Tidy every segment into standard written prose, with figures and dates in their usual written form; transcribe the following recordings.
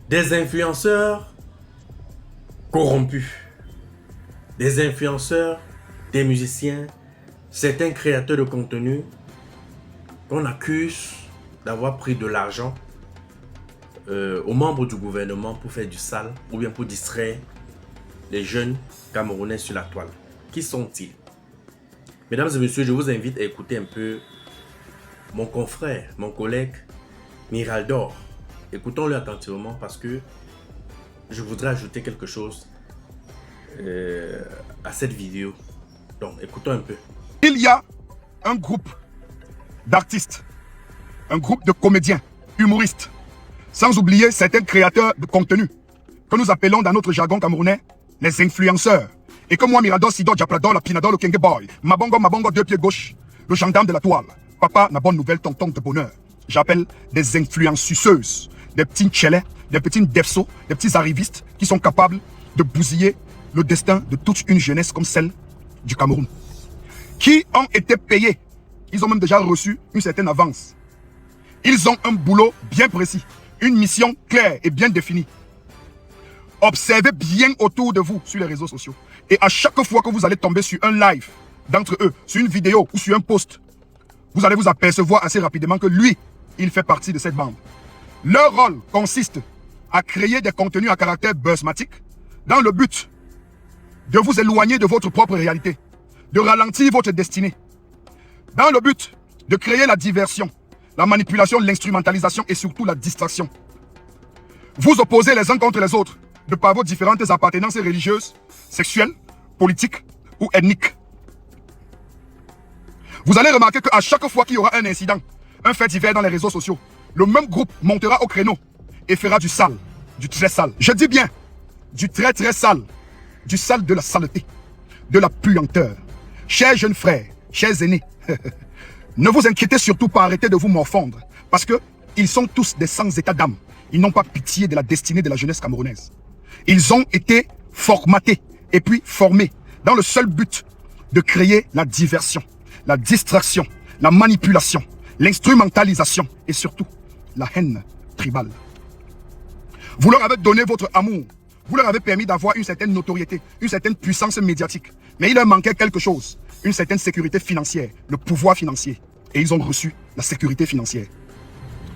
Des influenceurs corrompus, des influenceurs, des musiciens, certains créateurs de contenu qu'on accuse d'avoir pris de l'argent aux membres du gouvernement pour faire du sale ou bien pour distraire les jeunes Camerounais sur la toile. Qui sont-ils? Mesdames et messieurs, je vous invite à écouter un peu mon confrère, mon collègue Miraldor. Écoutons-le attentivement parce que je voudrais ajouter quelque chose à cette vidéo. Donc, écoutons un peu. Il y a un groupe d'artistes, un groupe de comédiens, humoristes, sans oublier certains créateurs de contenu que nous appelons dans notre jargon camerounais les influenceurs. Et que moi, Mirador, Sidor, Diaplador, la Pinador, le Kenge Boy, Mabongo, deux pieds gauche, le gendarme de la toile, papa, la bonne nouvelle, tonton de bonheur. J'appelle des influenceuses, des petits tchelets, des petits defsos, des petits arrivistes qui sont capables de bousiller le destin de toute une jeunesse comme celle du Cameroun. Qui ont été payés. Ils ont même déjà reçu une certaine avance. Ils ont un boulot bien précis, une mission claire et bien définie. Observez bien autour de vous sur les réseaux sociaux. Et à chaque fois que vous allez tomber sur un live d'entre eux, sur une vidéo ou sur un post, vous allez vous apercevoir assez rapidement que lui, il fait partie de cette bande. Leur rôle consiste à créer des contenus à caractère buzzmatique dans le but de vous éloigner de votre propre réalité, de ralentir votre destinée, dans le but de créer la diversion, la manipulation, l'instrumentalisation et surtout la distraction. Vous opposez les uns contre les autres de par vos différentes appartenances religieuses, sexuelles, politiques ou ethniques. Vous allez remarquer qu'à chaque fois qu'il y aura un incident, un fait divers dans les réseaux sociaux, le même groupe montera au créneau et fera du sale, du très sale. Je dis bien, du très très sale, du sale de la saleté, de la puanteur. Chers jeunes frères, chers aînés, ne vous inquiétez surtout pas, arrêtez de vous morfondre, parce que ils sont tous des sans état d'âme. Ils n'ont pas pitié de la destinée de la jeunesse camerounaise. Ils ont été formatés et puis formés dans le seul but de créer la diversion, la distraction, la manipulation, l'instrumentalisation et surtout la haine tribale. Vous leur avez donné votre amour, vous leur avez permis d'avoir une certaine notoriété, une certaine puissance médiatique. Mais il leur manquait quelque chose, une certaine sécurité financière, le pouvoir financier. Et ils ont reçu la sécurité financière.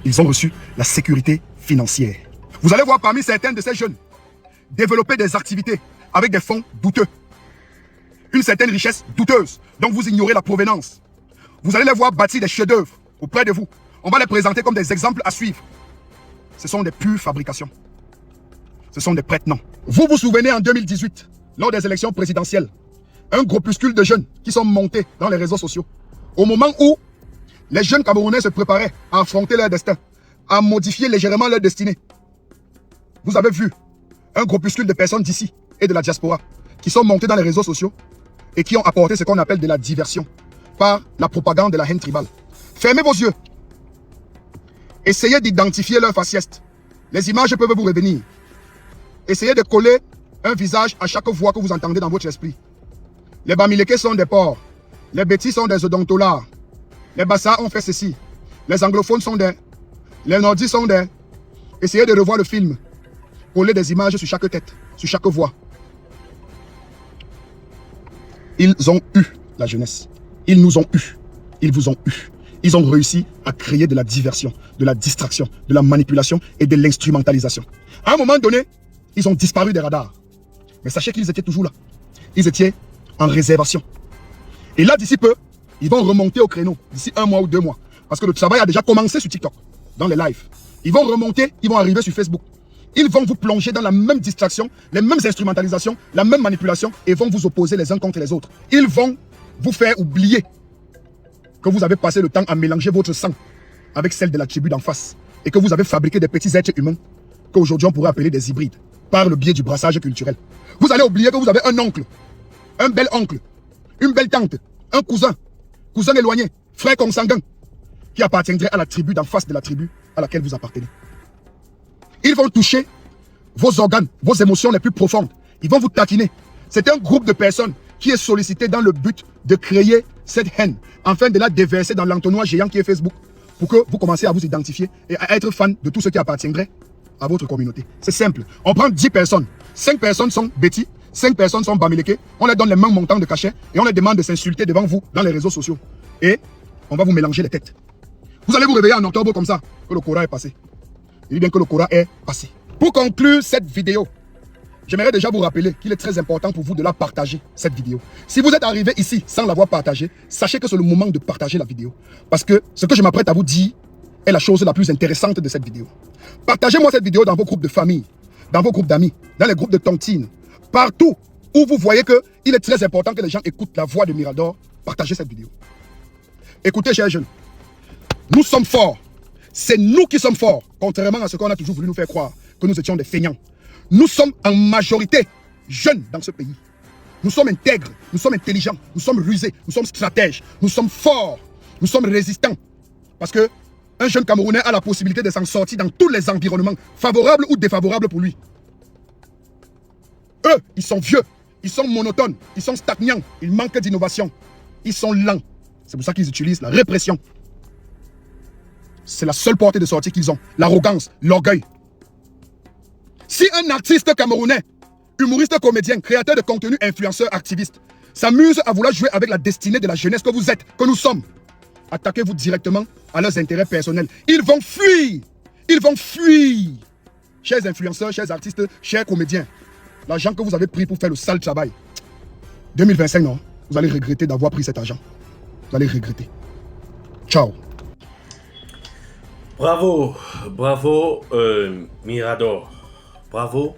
Ils ont reçu la sécurité financière. Vous allez voir parmi certains de ces jeunes développer des activités avec des fonds douteux. Une certaine richesse douteuse dont vous ignorez la provenance. Vous allez les voir bâtir des chefs-d'œuvre auprès de vous. On va les présenter comme des exemples à suivre. Ce sont des pures fabrications. Ce sont des prête-noms. Vous vous souvenez en 2018, lors des élections présidentielles, un groupuscule de jeunes qui sont montés dans les réseaux sociaux. Au moment où les jeunes Camerounais se préparaient à affronter leur destin, à modifier légèrement leur destinée. Vous avez vu un groupuscule de personnes d'ici et de la diaspora qui sont montés dans les réseaux sociaux et qui ont apporté ce qu'on appelle de la diversion par la propagande de la haine tribale. Fermez vos yeux. Essayez d'identifier leur faciès. Les images peuvent vous revenir. Essayez de coller un visage à chaque voix que vous entendez dans votre esprit. Les Bamileke sont des porcs. Les Bétis sont des odontolars. Les Bassa ont fait ceci. Les anglophones sont des... Les nordistes sont des... Essayez de revoir le film. Coller des images sur chaque tête, sur chaque voix. Ils ont eu la jeunesse. Ils nous ont eu. Ils vous ont eu. Ils ont réussi à créer de la diversion, de la distraction, de la manipulation et de l'instrumentalisation. À un moment donné, ils ont disparu des radars. Mais sachez qu'ils étaient toujours là. Ils étaient en réservation. Et là, d'ici peu, ils vont remonter au créneau, d'ici 1 mois ou 2 mois. Parce que le travail a déjà commencé sur TikTok, dans les lives. Ils vont remonter, ils vont arriver sur Facebook. Ils vont vous plonger dans la même distraction, les mêmes instrumentalisations, la même manipulation et vont vous opposer les uns contre les autres. Ils vont vous faire oublier que vous avez passé le temps à mélanger votre sang avec celle de la tribu d'en face et que vous avez fabriqué des petits êtres humains qu'aujourd'hui on pourrait appeler des hybrides par le biais du brassage culturel. Vous allez oublier que vous avez un oncle, un bel oncle, une belle tante, un cousin éloigné, frère consanguin qui appartiendrait à la tribu d'en face de la tribu à laquelle vous appartenez. Ils vont toucher vos organes, vos émotions les plus profondes. Ils vont vous taquiner. C'est un groupe de personnes qui est sollicité dans le but de créer cette haine, afin de la déverser dans l'entonnoir géant qui est Facebook, pour que vous commenciez à vous identifier et à être fan de tout ce qui appartiendrait à votre communauté. C'est simple. On prend 10 personnes. 5 personnes sont Betty, 5 personnes sont Bamileke. On leur donne les mêmes montants de cachet et on leur demande de s'insulter devant vous dans les réseaux sociaux. Et on va vous mélanger les têtes. Vous allez vous réveiller en octobre comme ça, que le Coran est passé. Il dit bien que le Coran est passé. Pour conclure cette vidéo, j'aimerais déjà vous rappeler qu'il est très important pour vous de la partager, cette vidéo. Si vous êtes arrivé ici sans l'avoir partagée, sachez que c'est le moment de partager la vidéo. Parce que ce que je m'apprête à vous dire est la chose la plus intéressante de cette vidéo. Partagez-moi cette vidéo dans vos groupes de famille, dans vos groupes d'amis, dans les groupes de tontines, partout où vous voyez qu'il est très important que les gens écoutent la voix de Mirador. Partagez cette vidéo. Écoutez, chers jeunes, nous sommes forts. C'est nous qui sommes forts, contrairement à ce qu'on a toujours voulu nous faire croire, que nous étions des feignants. Nous sommes en majorité jeunes dans ce pays. Nous sommes intègres, nous sommes intelligents, nous sommes rusés, nous sommes stratèges, nous sommes forts, nous sommes résistants. Parce que un jeune Camerounais a la possibilité de s'en sortir dans tous les environnements, favorables ou défavorables pour lui. Eux, ils sont vieux, ils sont monotones, ils sont stagnants, ils manquent d'innovation, ils sont lents. C'est pour ça qu'ils utilisent la répression. C'est la seule portée de sortie qu'ils ont, l'arrogance, l'orgueil. Si un artiste camerounais, humoriste, comédien, créateur de contenu, influenceur, activiste, s'amuse à vouloir jouer avec la destinée de la jeunesse que vous êtes, que nous sommes, attaquez-vous directement à leurs intérêts personnels. Ils vont fuir. Ils vont fuir. Chers influenceurs, chers artistes, chers comédiens, l'argent que vous avez pris pour faire le sale travail, 2025, non, vous allez regretter d'avoir pris cet argent. Vous allez regretter. Ciao. Bravo, bravo Mirador. Bravo.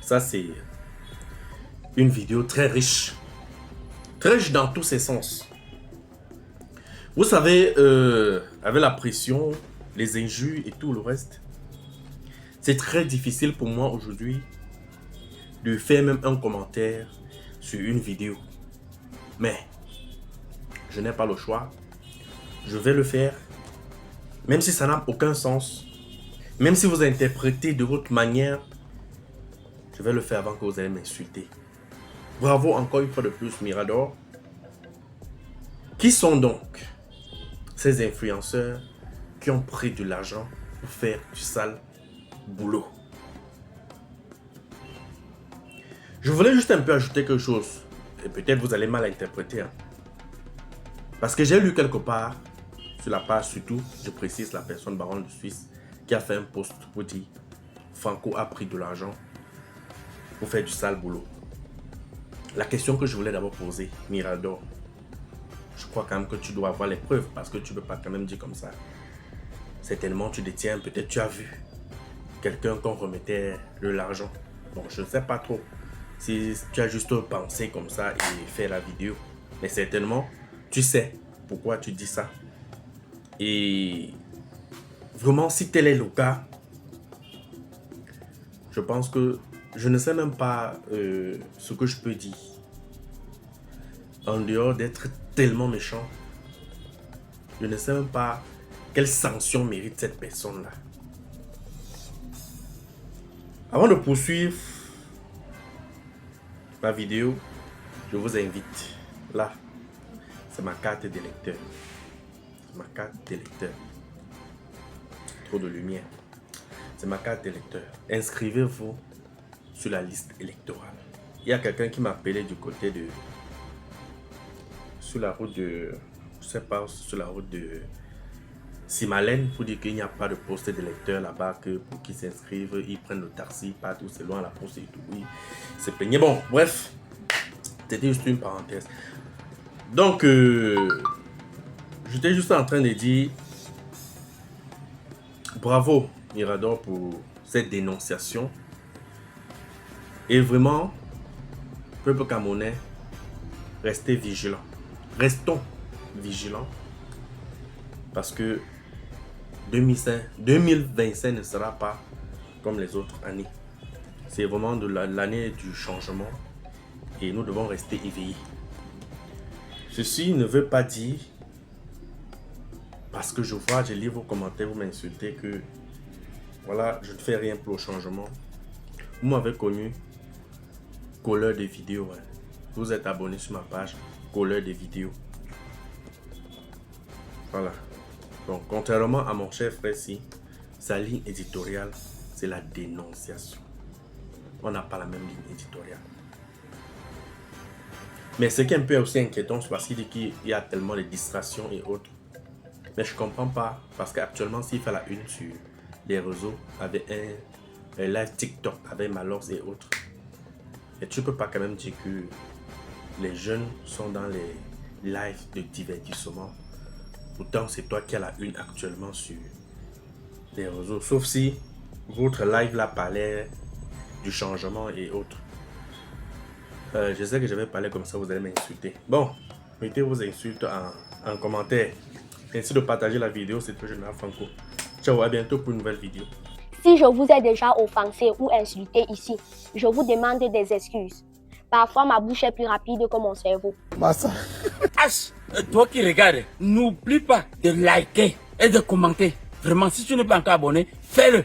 Ça c'est une vidéo très riche dans tous ses sens. Vous savez, avec la pression, les injures et tout le reste, c'est très difficile pour moi aujourd'hui de faire même un commentaire sur une vidéo. Mais je n'ai pas le choix. Je vais le faire. Même si ça n'a aucun sens. Même si vous interprétez de votre manière, je vais le faire avant que vous allez m'insulter. Bravo encore une fois de plus, Mirador. Qui sont donc ces influenceurs qui ont pris de l'argent pour faire du sale boulot? Je voulais juste un peu ajouter quelque chose. Et peut-être vous allez mal interpréter. Hein. Parce que j'ai lu quelque part, sur la page surtout, je précise la personne Baron de Suisse, qui a fait un post pour dire Franco a pris de l'argent pour faire du sale boulot. La question que je voulais d'abord poser, Mirador, je crois quand même que tu dois avoir les preuves parce que tu ne peux pas quand même dire comme ça. Certainement tu détiens, peut-être tu as vu quelqu'un qu'on remettait de l'argent. Bon, je ne sais pas trop si tu as juste pensé comme ça et fait la vidéo. Mais certainement, tu sais pourquoi tu dis ça. Et vraiment, si tel est le cas, je pense que je ne sais même pas ce que je peux dire. En dehors d'être tellement méchant, je ne sais même pas quelle sanction mérite cette personne-là. Avant de poursuivre la vidéo, je vous invite. Là, c'est ma carte d'électeur. Ma carte d'électeur. Trop de lumière. C'est ma carte d'électeur. Inscrivez-vous sur la liste électorale. Il y a quelqu'un qui m'a appelé du côté de... Sur la route de... Je sais pas, sur la route de Simalène pour dire qu'il n'y a pas de poste d'électeur là-bas, que pour qu'ils s'inscrivent, ils prennent le taxi, partout, c'est loin la poste et tout. Oui, c'est peigné. Bon, bref, c'était juste une parenthèse. Donc, j'étais juste en train de dire bravo Mirador pour cette dénonciation. Et vraiment, peuple camerounais, restez vigilants. Restons vigilants. Parce que 2025 ne sera pas comme les autres années. C'est vraiment de l'année du changement. Et nous devons rester éveillés. Ceci ne veut pas dire, parce que je vois, je lis vos commentaires, vous m'insultez que voilà, je ne fais rien pour le changement. Vous m'avez connu colleur de vidéos. Hein. Vous êtes abonné sur ma page colleur de vidéos. Voilà. Donc, contrairement à mon cher frère ici, sa ligne éditoriale, c'est la dénonciation. On n'a pas la même ligne éditoriale. Mais ce qui est un peu aussi inquiétant, c'est parce qu'il dit qu'il y a tellement de distractions et autres. Mais je comprends pas, parce qu'actuellement, s'il fait la une sur les réseaux avec un live TikTok avec Malox et autres, et tu peux pas quand même dire que les jeunes sont dans les lives de divertissement. Pourtant, c'est toi qui as la une actuellement sur les réseaux. Sauf si votre live là parlait du changement et autres. Je sais que je vais parler comme ça, vous allez m'insulter. Bon, mettez vos insultes en commentaire. Merci de partager la vidéo, c'est le Général Franco. Ciao, à bientôt pour une nouvelle vidéo. Si je vous ai déjà offensé ou insulté ici, je vous demande des excuses. Parfois, ma bouche est plus rapide que mon cerveau. Massa. Toi qui regardes, n'oublie pas de liker et de commenter. Vraiment, si tu n'es pas encore abonné, fais-le.